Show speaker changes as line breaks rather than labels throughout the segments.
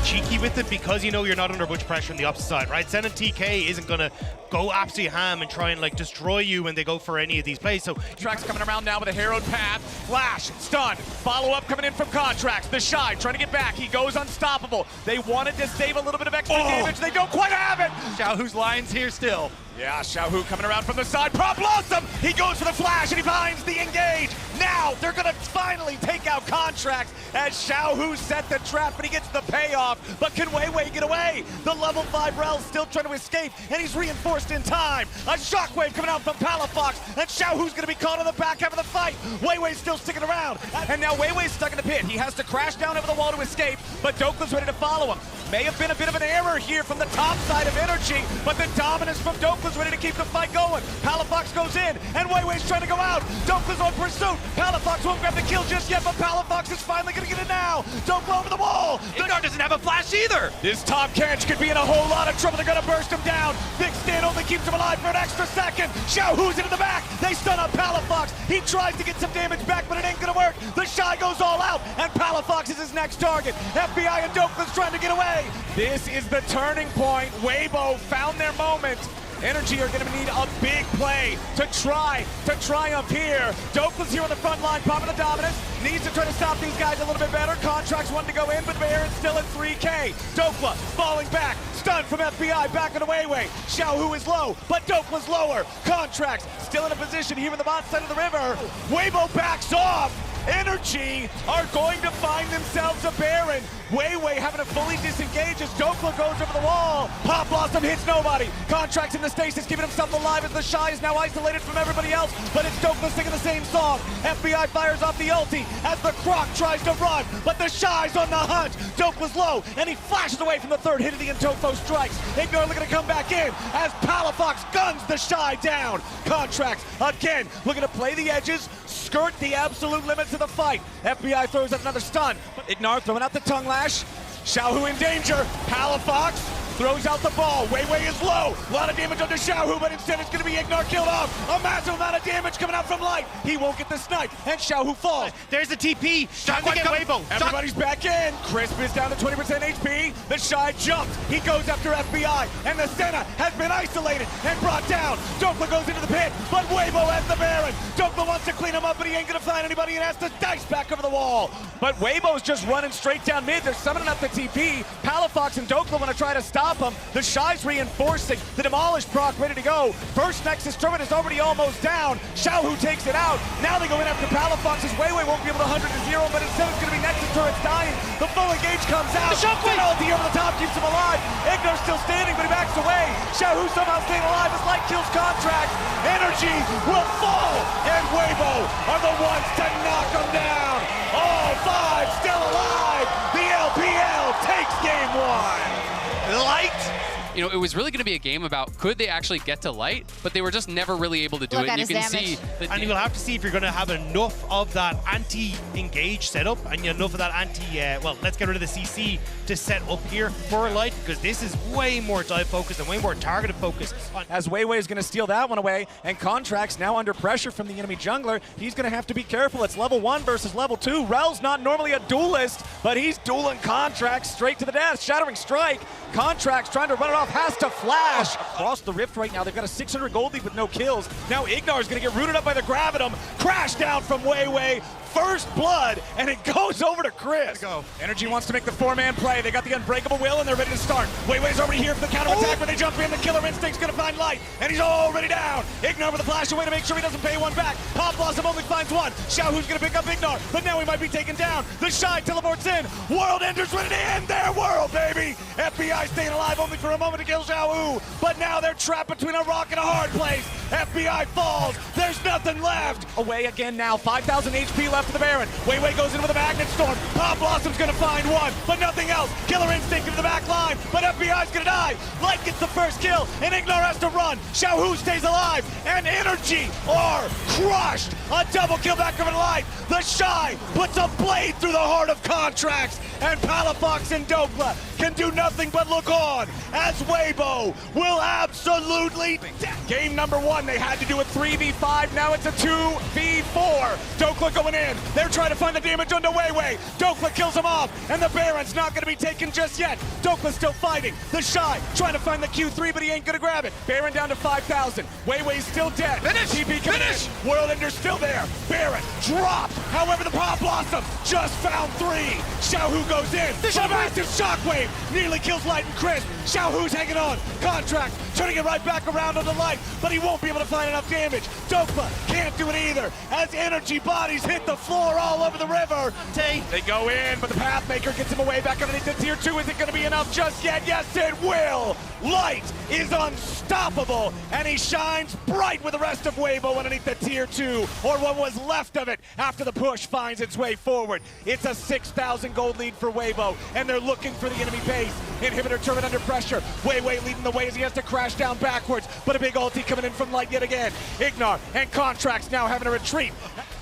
cheeky with it because you know you're not under much pressure on the opposite side, right? Zen and TK isn't going to go absolutely ham and try and like destroy you when they go for any of these plays. So
Contracts coming around now with a harrowed path. Flash, stun, follow-up coming in from Contracts. The Shy trying to get back. He goes unstoppable. They wanted to save a little bit of extra damage. They don't quite have it.
Xiaohu's lines here still.
Yeah, Xiaohu coming around from the side. Prop Blossom! He goes for the flash and he finds the engage. Now they're gonna finally take out Contracts as Xiaohu set the trap, but he gets the payoff. But can Weiwei get away? The level 5 brêle still trying to escape, and he's reinforced in time. A shockwave coming out from Palafox, and Xiaohu's gonna be caught on the back half of the fight. Weiwei's still sticking around, and now Weiwei's stuck in the pit. He has to crash down over the wall to escape, but Dokka's ready to follow him. May have been a bit of an error here from the top side of NRG, but the dominance from Dokka's ready to keep the fight going. Palafox goes in, and Weiwei's trying to go out. Dokka's on pursuit. Palafox won't grab the kill just yet, but Palafox is finally gonna get it now. Dokka over the wall.
Ignar doesn't have a flash either.
This top catch could be in a whole lot of trouble. They're gonna burst him down. Big stand only keeps him alive for an extra second. Xiaohu's into the back. They stun up Palafox. He tries to get some damage back, but it ain't gonna work. The Shy goes all out, and Palafox is his next target. FBI and Dokka's trying to get away. This is the turning point. Weibo found their moment. NRG are going to need a big play to try to triumph here. Dokka's here on the front line, popping the dominance. Needs to try to stop these guys a little bit better. Contracts wanting to go in, but Baron's still at 3K. Dokka falling back. Stun from FBI, back on the Weiwei. Xiaohu is low, but Dokka's lower. Contracts still in a position here in the bot side of the river. Weibo backs off. NRG are going to find themselves a Baron. Weiwei having to fully disengage as Dokka goes over the wall. Pop Blossom hits nobody. Contracts in the stasis, keeping himself alive as the Shy is now isolated from everybody else, but it's Dokka singing the same song. FBI fires off the ulti as the Croc tries to run, but the Shy's on the hunt. Dokka's low, and he flashes away from the third hit of the Intofo strikes. Ignore looking to come back in as Palafox guns the Shy down. Contracts, again, looking to play the edges, skirt the absolute limits of the fight. FBI throws out another stun. Ignar throwing out the tongue lash. Xiaohu in danger. Palafox throws out the ball. Weiwei is low. A lot of damage under Xiaohu, but instead it's going to be Ignar killed off. A massive amount of damage coming out from Light. He won't get the snipe, and Xiaohu falls.
there's the TP. Time to get Weibo.
Everybody's back in. Crisp is down to 20% HP. The Shy jumps. He goes after FBI, and the Senna has been isolated and brought down. Dokka goes into the pit, but Weibo has the Baron. Dokka wants to clean him up, but he ain't going to find anybody and has to dice back over the wall. But Weibo's just running straight down mid. They're summoning up the TP. Palafox and Dokka want to try to stop him. The Shy's reinforcing. The Demolish proc ready to go. First Nexus Turret is already almost down. Xiaohu takes it out. Now they go in after Palafox as Weiwei won't be able to 100 to 0, but instead it's going to be Nexus Turrets dying. The full engage comes out.
The shockwave!
Ulti over the top keeps him alive. Ignar's still standing, but he backs away. Xiaohu somehow staying alive as Light kills Contract. NRG will fall, and Weibo are the ones to knock him down. All 5 still alive. The LPL takes game 1.
Light.
You know, it was really going to be a game about could they actually get to Light, but they were just never really able to do it. And you can see that
and you'll have to see if you're going to have enough of that anti-engage setup and enough of that well, let's get rid of the CC to set up here for Light, because this is way more dive focused and way more targeted focus.
As Weiwei is going to steal that one away, and Contracts now under pressure from the enemy jungler. He's going to have to be careful. It's level 1 versus level 2. Rel's not normally a duelist, but he's dueling Contracts straight to the death. Shattering Strike. Contracts trying to run it off, has to flash. Across the rift right now, they've got a 600 gold lead with no kills. Now Ignar is going to get rooted up by the Gravitum. Crash down from Weiwei. First blood, and it goes over to Chris. NRG wants to make the 4-man play. They got the Unbreakable Will, and they're ready to start. Weiwei's already here for the counterattack, but they jump in. The Killer Instinct's going to find Light, and he's already down. Ignar with a flash away to make sure he doesn't pay one back. Pop Blossom only finds one. Xiaohu's going to pick up Ignar, but now he might be taken down. The Shy teleports in. World Enders ready to end their world, baby. FBI staying alive only for a moment to kill Xiaohu, but now they're trapped between a rock and a hard place. FBI falls. There's nothing left. Away again now. 5,000 HP left for the Baron. Weiwei goes in with a Magnet Storm. Pop Blossom's gonna find one, but nothing else. Killer Instinct into the back line, but FBI's gonna die. Light gets the first kill, and Ignar has to run. Xiaohu stays alive, and NRG are crushed. A double kill back over to Light. The Shy puts a blade through the heart of Contracts, and Palafox and Dokka can do nothing but look on as Weibo will absolutely. Game number 1, they had to do a 3v5. now it's a 2v4. Dokla going in. They're trying to find the damage onto Weiwei. Dokla kills him off, and the Baron's not going to be taken just yet. Dokla's still fighting. The Shy trying to find the Q3, but he ain't going to grab it. Baron down to 5,000. Weiwei's still dead.
Finish!
TP coming
Finish!
in. World Ender's still there. Baron dropped. However, the Pop Blossom just found 3. Xiaohu goes in. A massive shockwave nearly kills Light and Crisp. Xiaohu's hanging on. Contract turning it right back around on the Light, but he won't be able to find enough damage. Dokla can't do it either as energy bodies hit the floor all over the river. They go in, but the Pathmaker gets him away back underneath the tier 2. Is it going to be enough just yet? Yes, it will. Light is unstoppable, and he shines bright with the rest of Weibo underneath the tier 2, or what was left of it after the push finds its way forward. It's a 6,000 gold lead for Weibo, and they're looking for the enemy base. Inhibitor turret under pressure. Weiwei leading the way as he has to crash down backwards, but a big ulti coming in from Light yet again. Ignar and Contracts now having to retreat.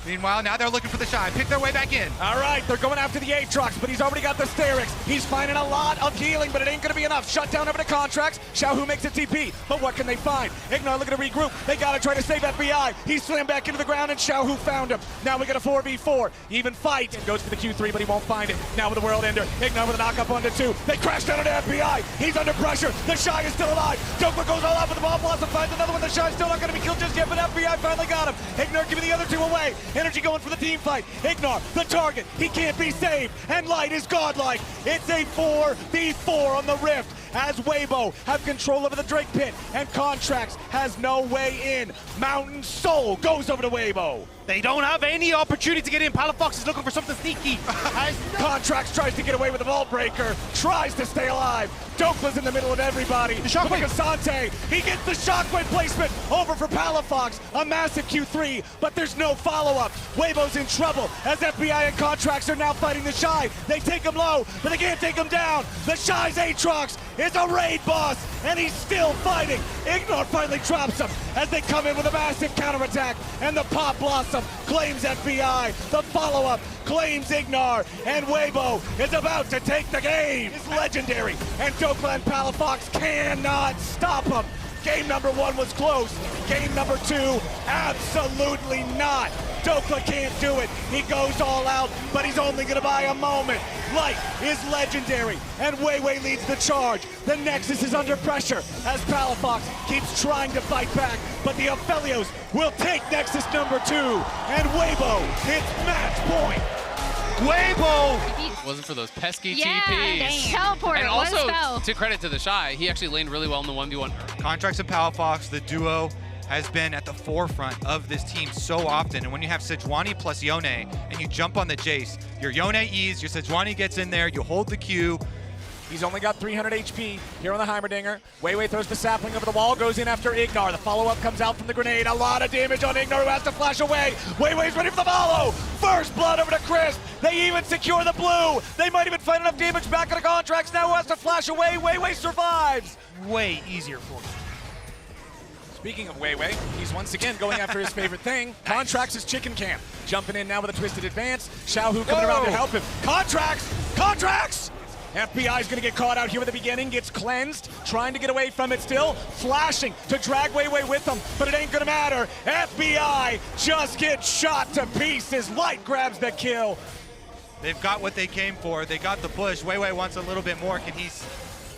Meanwhile, now they're looking for the Shy. Pick their way back in.
All right, they're going after the Aatrox, but he's already got the Sterix. He's finding a lot of healing, but it ain't going to be enough. Shut down over to Contracts. Xiaohu makes a TP, but what can they find? Ignar looking to regroup. They got to try to save FBI. He slammed back into the ground, and Xiaohu found him. Now we got a 4v4. Even fight. And goes for the Q3, but he won't find it. Now with the World Ender. Ignar with a knock up onto 2. They crash down into FBI. He's under pressure. The Shy is still alive. Dokla goes all out with the Ball Blossom. Finds another one. The Shy's still not going to be killed just yet, but FBI finally got him. Ignar giving the other 2 away. Energy going for the team fight. Ignar, the target. He can't be saved. And Light is godlike. It's a 4v4 on the Rift as Weibo have control over the Drake Pit, and Contracts has no way in. Mountain Soul goes over to Weibo.
They don't have any opportunity to get in. Palafox is looking for something sneaky.
As Contracts tries to get away with the Vault Breaker, tries to stay alive. Dokla's in the middle of everybody. The Shockwave. Asante, he gets the Shockwave placement over for Palafox. A massive Q3, but there's no follow-up. Weibo's in trouble as FBI and Contracts are now fighting the Shy. They take him low, but they can't take him down. The Shy's Aatrox is a raid boss, and he's still fighting. Ignar finally drops him as they come in with a massive counterattack, and the Pop Blossom claims FBI. The follow-up claims Ignar, and Weibo is about to take the game. It's legendary, and Dokla and Palafox cannot stop him. Game number 1 was close. Game number 2, absolutely not. Dokla can't do it. He goes all out, but he's only going to buy a moment. Light is legendary, and Weiwei leads the charge. The Nexus is under pressure as Palafox keeps trying to fight back, but the Aphelios will take Nexus number 2, and Weibo hits match point. Weibo!
Wasn't for those pesky
yeah,
TPs.
Teleporter,
and also,
go.
to credit to the Shy, he actually laned really well in the 1v1.
Contracts and Palafox, the duo, has been at the forefront of this team so often. And when you have Sejuani plus Yone and you jump on the Jace, your Yone E's, your Sejuani gets in there, you hold the Q.
He's only got 300 HP here on the Heimerdinger. Weiwei throws the sapling over the wall, goes in after Ignar. The follow-up comes out from the grenade. A lot of damage on Ignar, who has to flash away. Weiwei's ready for the follow. First blood over to Crisp. They even secure the blue. They might even find enough damage back on the Contracts. Now who has to flash away? Weiwei survives.
Way easier for him.
Speaking of Weiwei, he's once again going after his favorite thing. Contracts is chicken camp. Jumping in now with a twisted advance. Xiaohu coming around to help him. Contracts! FBI's gonna get caught out here at the beginning, gets cleansed, trying to get away from it still, flashing to drag Weiwei with them, but it ain't gonna matter. FBI just gets shot to pieces. Light grabs the kill.
They've got what they came for. They got the push. Weiwei wants a little bit more. Can he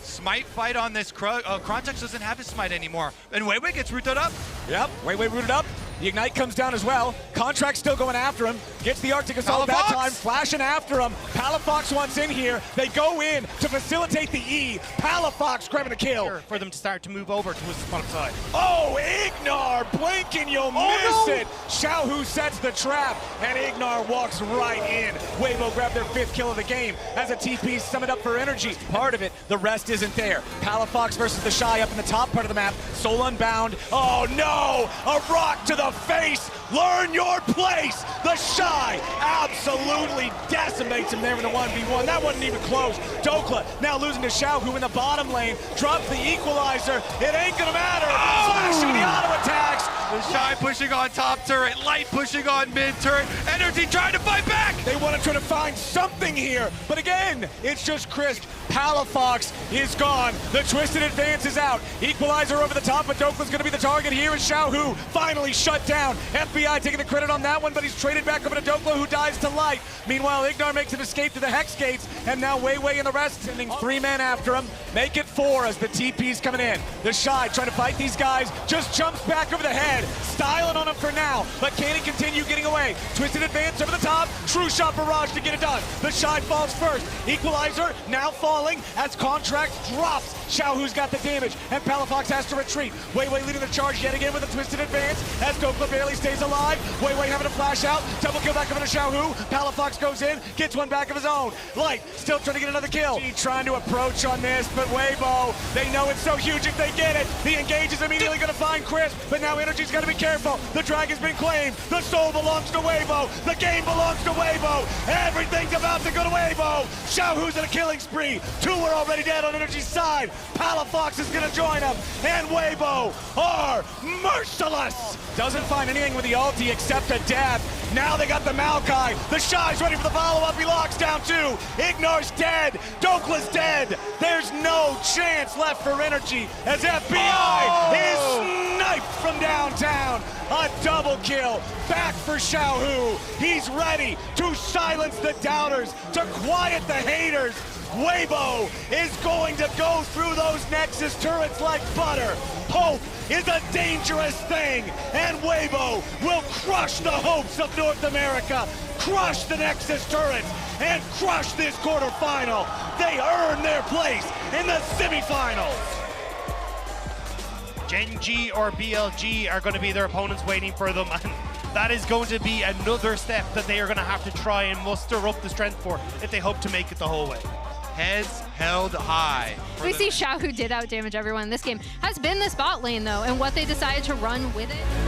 smite fight on this? Contracts doesn't have his smite anymore. And Weiwei gets rooted up.
Yep, Weiwei rooted up. The Ignite comes down as well. Contract's still going after him. Gets the Arctic Assault that time, flashing after him. Palafox wants in here. They go in to facilitate the E. Palafox grabbing a kill.
For them to start to move over to his bottom side.
Oh, Ignar, blink and you'll miss it. Xiaohu sets the trap, and Ignar walks right in. Weibo grabbed their 5th kill of the game as a TP summoned up for energy. Part of it, the rest isn't there. Palafox versus the Shy up in the top part of the map. Soul Unbound. Oh no, a rock to the face. Learn your place. The Shy absolutely decimates him there in the 1v1. That wasn't even close. Dokla now losing to Xiaohu in the bottom lane. Drops the equalizer. It ain't gonna matter. Flashing the auto attacks.
The Shy pushing on top turret, Light pushing on mid turret, Energy trying to fight back!
They want to try to find something here, but again, it's just Crisp Palafox is gone. The Twisted Advance is out. Equalizer over the top, but Dokla's going to be the target here. And Xiaohu finally shut down. FBI taking the credit on that one, but he's traded back over to Dokla, who dies to light. Meanwhile, Ignar makes an escape to the Hex Gates, and now Wei and the rest sending 3 men after him. Make it 4 as the TP's coming in. The Shy trying to fight these guys, just jumps back over the head. Styling on him for now, but can he continue getting away? Twisted Advance over the top. True Shot Barrage to get it done. The Shy falls first. Equalizer now falling as Contract drops. Xiaohu's got the damage, and Palafox has to retreat. Wei leading the charge yet again with a Twisted Advance as Dokla barely stays alive. Wei having to flash out. Double kill back over to Xiaohu. Palafox goes in, gets one back of his own. Light still trying to get another kill. Trying to approach on this, but Weibo, they know it's so huge if they get it. The engage is immediately going to find Chris, but now NRG's got to be careful. The dragon's been claimed. The soul belongs to Weibo. The game belongs to Weibo. Everything's about to go to Weibo. Xiaohu's in a killing spree. 2 are already dead on NRG's side. Palafox is going to join him, and Weibo are merciless. Doesn't find anything with the ulti except a dab. Now they got the Maokai. The Shy's ready for the follow-up. He locks down 2. Ignar's dead. Dokla's dead. There's no chance left for NRG as FBI is sniped from downtown. A double kill. Back for Xiaohu. He's ready to silence the doubters, to quiet the haters. Weibo is going to go through those Nexus turrets like butter. Hope is a dangerous thing, and Weibo will crush the hopes of North America, crush the Nexus turrets, and crush this quarterfinal. They earn their place in the semifinals.
Gen G or BLG are going to be their opponents waiting for them, and that is going to be another step that they are going to have to try and muster up the strength for if they hope to make it the whole way.
Heads held high.
We see Xiaohu did out damage everyone in this game. Has been the spot lane though, and what they decided to run with it.